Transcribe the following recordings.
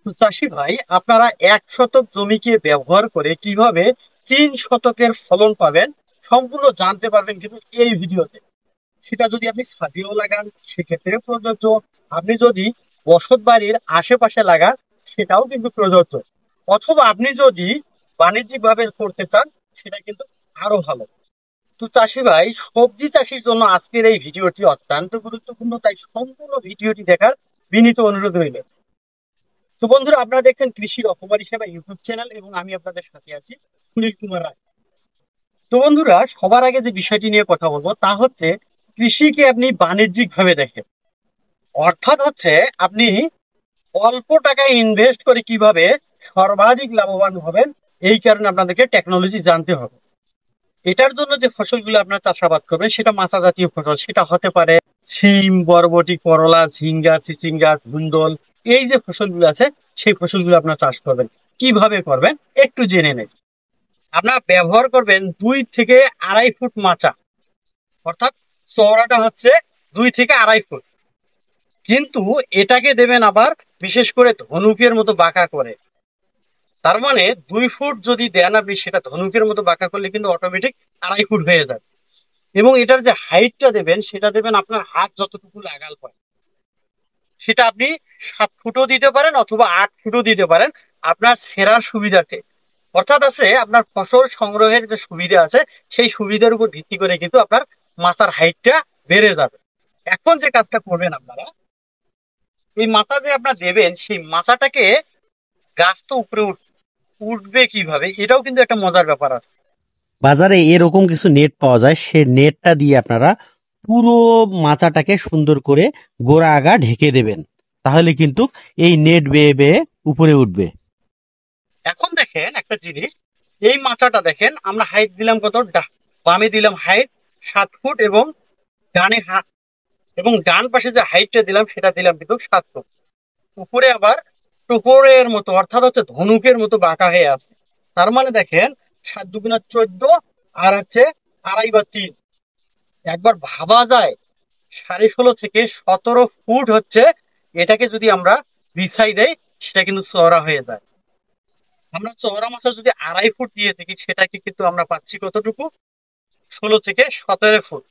তো চাষি ভাই, আপনারা 1 শতক জমিকে ব্যবহার করে কিভাবে 3 শতকের ফলন পাবেন সম্পূর্ণ জানতে পারবেন কিন্তু এই ভিডিওতে। সেটা যদি আপনি ছাদেও লাগান সেক্ষেত্রে প্রযোজ্য, আপনি যদি বসত বাড়ির আশেপাশে লাগান সেটাও কিন্তু প্রযোজ্য, অথবা আপনি যদি বাণিজ্যিক ভাবে করতে চান সেটা কিন্তু আরো ভালো। তো চাষি ভাই, সবজি চাষির জন্য আজকের এই ভিডিওটি অত্যন্ত গুরুত্বপূর্ণ, তাই সম্পূর্ণ ভিডিওটি দেখার বিনীত অনুরোধ রইল। তো বন্ধুরা, আপনারা দেখছেন কৃষির অপকারী সেবা ইউটিউব চ্যানেল এবং আমি আপনাদের সাথে আছি সুনীল কুমার রায়। তো বন্ধুরা, সবার আগে যে বিষয়টি নিয়ে কথা বলবো তা হচ্ছে কৃষিকে আপনি বাণিজ্যিক ভাবে দেখেন, অর্থাৎ হচ্ছে আপনি অল্প টাকায় ইনভেস্ট করে কিভাবে সর্বাধিক লাভবান হবেন। এই কারণে আপনাদেরকে টেকনোলজি জানতে হবে। এটার জন্য যে ফসলগুলো আপনার চাষাবাদ করবেন সেটা মাচা জাতীয় ফসল, সেটা হতে পারে শিম, বরবটি, করলা, ঝিঙ্গা, চিচিঙ্গা, ধুন্দল। এই যে ফসলগুলো আছে সেই ফসলগুলো আপনার চাষ করবেন। কিভাবে করবেন একটু জেনে নেন। আপনার ব্যবহার করবেন 2 থেকে আড়াই ফুট মাচা, অর্থাৎ চওড়াটা হচ্ছে 2 থেকে আড়াই ফুট। কিন্তু এটাকে দেবেন আবার বিশেষ করে ধনুকের মতো বাঁকা করে। তার মানে 2 ফুট যদি দেন আপনি, সেটা ধনুকের মতো বাঁকা করলে কিন্তু অটোমেটিক 2.5 ফুট হয়ে যাবে। এবং এটার যে হাইটটা দেবেন সেটা দেবেন আপনার হাত যতটুকু লাগাল পায়, সেটা আপনি 7 ফুটও দিতে পারেন অথবা 8 ফুটও দিতে পারেন, আপনার সেরার সুবিধার্থে। অর্থাৎ আছে আপনার ফসল সংগ্রহের যে সুবিধা আছে সেই সুবিধার উপর ভিত্তি করে কিন্তু আপনার মাচার হাইটটা বেড়ে যাবে। এখন যে কাজটা করবেন আপনারা, এই মাচা যে আপনার দেবেন সেই মাচাটাকে, গাছ তো উপরে উঠবে কিভাবে, এটাও কিন্তু একটা মজার ব্যাপার আছে। বাজারে এরকম কিছু নেট পাওয়া যায়, সে নেটটা দিয়ে আপনারা পুরো মাচাটাকে সুন্দর করে গোড়া আগা ঢেকে দেবেন। তাহলে কিন্তু এই নেট বেয়ে বেয়ে উপরে উঠবে। এখন দেখেন একটা জিনিস, এই মাচাটা দেখেন আমরা হাইট দিলাম কত, বামে দিলাম হাইট 7 ফুট, এবং ডানে এবং ডান পাশে যে হাইটটা দিলাম সেটা দিলাম কিন্তু 7 ফুট। উপরে আবার টুকরের মতো, অর্থাৎ হচ্ছে ধনুকের মতো বাঁকা হয়ে আছে। তার মানে দেখেন 7 × 2 = 14, আর হচ্ছে 2.5/3। একবার ভাবা যায় 16.5 থেকে 17 ফুট হচ্ছে, এটাকে যদি আমরা বিছাই দেই সেটা কিন্তু চওড়া হয়ে যায়। আমরা চওড়া মাছা যদি 2.5 ফুট দিয়ে থাকি সেটাকে কিন্তু আমরা পাচ্ছি কতটুকু, 16 থেকে 17 ফুট।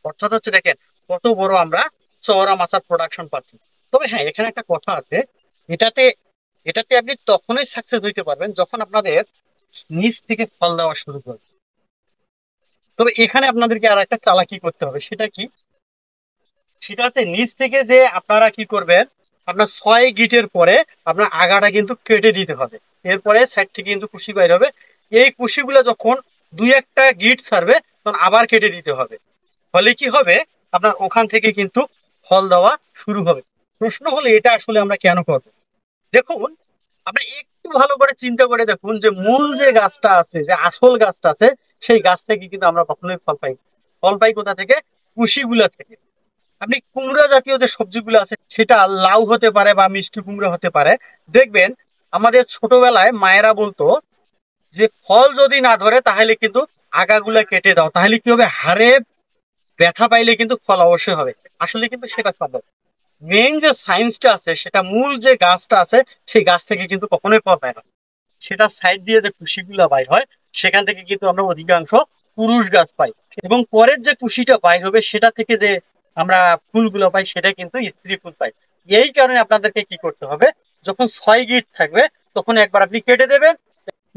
অর্থাৎ হচ্ছে দেখেন কত বড় আমরা চওড়া মাছার প্রোডাকশন পাচ্ছি। তবে হ্যাঁ, এখানে একটা কথা আছে, এটাতে এটাতে আপনি তখনই সাকসেস হইতে পারবেন যখন আপনাদের নিচ থেকে ফল দেওয়া শুরু করবে। তবে এখানে আপনাদেরকে আর একটা চালাকি করতে হবে, সেটা কি, সেটা হচ্ছে নিচ থেকে যে আপনারা কি করবেন, আপনার 6 গিটের পরে আপনার আগাটা কিন্তু কেটে দিতে হবে। এরপরে সাইড থেকে কিন্তু কুশি বাইর হবে। এই কুশিগুলো যখন 2-1টা গিট ছাড়বে তখন আবার কেটে দিতে হবে। ফলে কি হবে, আপনার ওখান থেকে কিন্তু ফল দেওয়া শুরু হবে। প্রশ্ন হলো এটা আসলে আমরা কেন করব। দেখুন, আপনি একটু ভালো করে চিন্তা করে দেখুন যে মূল যে গাছটা আছে, যে আসল গাছটা আছে, সেই গাছ থেকে কিন্তু আমরা কখনোই ফল পাই না। ফল পাই কোথা থেকে, কুশিগুলা থেকে। আপনি কুমড়া জাতীয় যে সবজিগুলো আছে, সেটা লাউ হতে পারে বা মিষ্টি কুমড়া হতে পারে, দেখবেন আমাদের ছোটবেলায় মায়েরা বলতো যে ফল যদি না ধরে তাহলে কিন্তু আগাগুলা কেটে দাও, তাহলে কি হবে, হাড়ে ব্যথা পাইলে কিন্তু ফল অবশ্যই হবে। আসলে কিন্তু সেটা সম্ভব। মেইন যে সায়েন্সটা আছে, সেটা মূল যে গাছটা আছে সেই গাছ থেকে কিন্তু কখনোই ফল পায় না। সেটা সাইড দিয়ে যে কুশিগুলা বাইর হয় সেখান থেকে কিন্তু আমরা অধিকাংশ পুরুষ গাছ পাই, এবং পরের যে কুশিটা বাইর হবে সেটা থেকে যে আমরা ফুলগুলো পাই সেটা কিন্তু স্ত্রী ফুল পাই। এই কারণে আপনাদেরকে কি করতে হবে, যখন 6 গিট থাকবে তখন একবার আপনি কেটে দেবেন,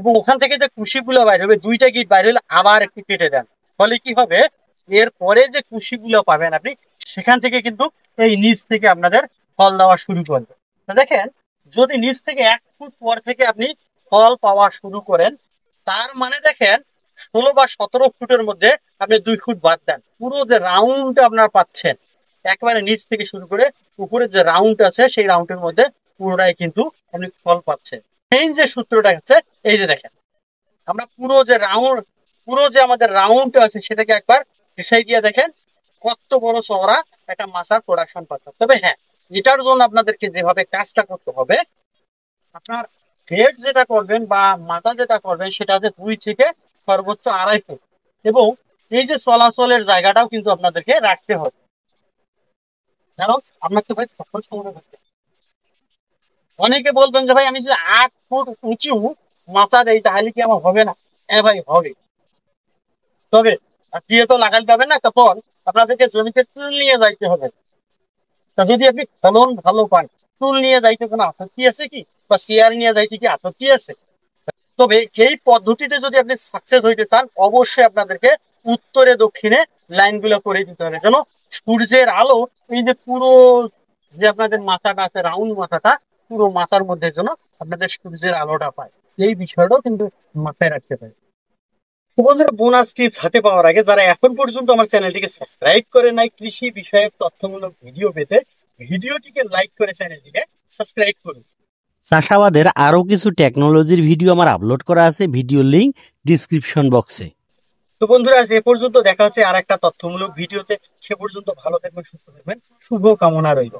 এবং ওখান থেকে যে কুশিগুলো বাইর হবে 2টা গিট বাইর হলে আবার একটু কেটে দেন। ফলে কি হবে, এর পরে যে কুশিগুলো পাবেন আপনি, সেখান থেকে কিন্তু এই নিচ থেকে আপনাদের ফল দেওয়া শুরু করবে। তো দেখেন, যদি নিচ থেকে 1 ফুট পর থেকে আপনি ফল পাওয়া শুরু করেন, তার মানে দেখেন 16 বা 17 ফুটের মধ্যে আপনি 2 ফুট বাদ দেন, পুরো যে রাউন্ড আপনার পাচ্ছেন একেবারে নিচ থেকে শুরু করে উপরে যে রাউন্ড আছে সেই রাউন্ডের মধ্যে পুরোটাই কিন্তু আপনি ফল পাচ্ছেন। এই যে সূত্রটা হচ্ছে, এই যে দেখেন আমরা পুরো যে আমাদের রাউন্ড আছে সেটাকে একবার বিষয় দিয়ে দেখেন কত বড় চওড়া একটা মাছার প্রোডাকশন পাচ্ছে। তবে হ্যাঁ, এটার জন্য আপনাদেরকে যেভাবে কাজটা করতে হবে, আপনার হেড যেটা করবেন বা মাথা যেটা করবেন সেটা হচ্ছে 2 থেকে সর্বোচ্চ 2.5 ফুট, এবং এই যে চলাচলের জায়গাটাও কিন্তু আপনাদেরকে রাখতে হবে, কারণ আপনার তো ভাই ফসল সংগ্রহ করতে হবে। অনেকে বলবেন যে ভাই আমি যদি 8 ফুট উঁচু মাচা দেই তাহলে কি আমার হবে না? হ্যাঁ ভাই হবে। তবে আর দিয়ে তো লাগাতে হবে না, তখন আপনাদেরকে জমিতে টুল নিয়ে যাইতে হবে। তা যদি আপনি ফলন ভালো পান, টুল নিয়ে যাইতে কোনো আপত্তি আছে কি? বা চেয়ার নিয়ে যাইতে কি আপত্তি আছে? তবে এই পদ্ধতিতে যদি আপনি সাকসেস হইতে চান, অবশ্যই আপনাদেরকে উত্তরে দক্ষিণে লাইনগুলো করে দিতে হবে, যেন সূর্যের আলো এই যে পুরো যে আপনাদের মাথাটা আছে, রাউন্ড মাথাটা, পুরো মাথার মধ্যে যেন আপনাদের সূর্যের আলোটা পায়। এই বিষয়টাও কিন্তু মাথায় রাখতে হবে। তো বন্ধুরা, বোনাস টিপস হাতে পাওয়ার আগে যারা এখন পর্যন্ত আমার চ্যানেলটিকে সাবস্ক্রাইব করে নাই কৃষি বিষয়ক তথ্যমূলক ভিডিও পেতে, ভিডিওটিকে লাইক করে চ্যানেলটিকে সাবস্ক্রাইব করুন। চাষাবাদের আরো কিছু টেকনোলজির ভিডিও আমার আপলোড করা আছে, ভিডিও লিংক ডিসক্রিপশন বক্সে। তো বন্ধুরা, আজ এ পর্যন্ত, দেখা হচ্ছে আর একটা তথ্যমূলক ভিডিওতে। সে পর্যন্ত ভালো থাকবেন, সুস্থ থাকবেন, শুভ কামনা রইল।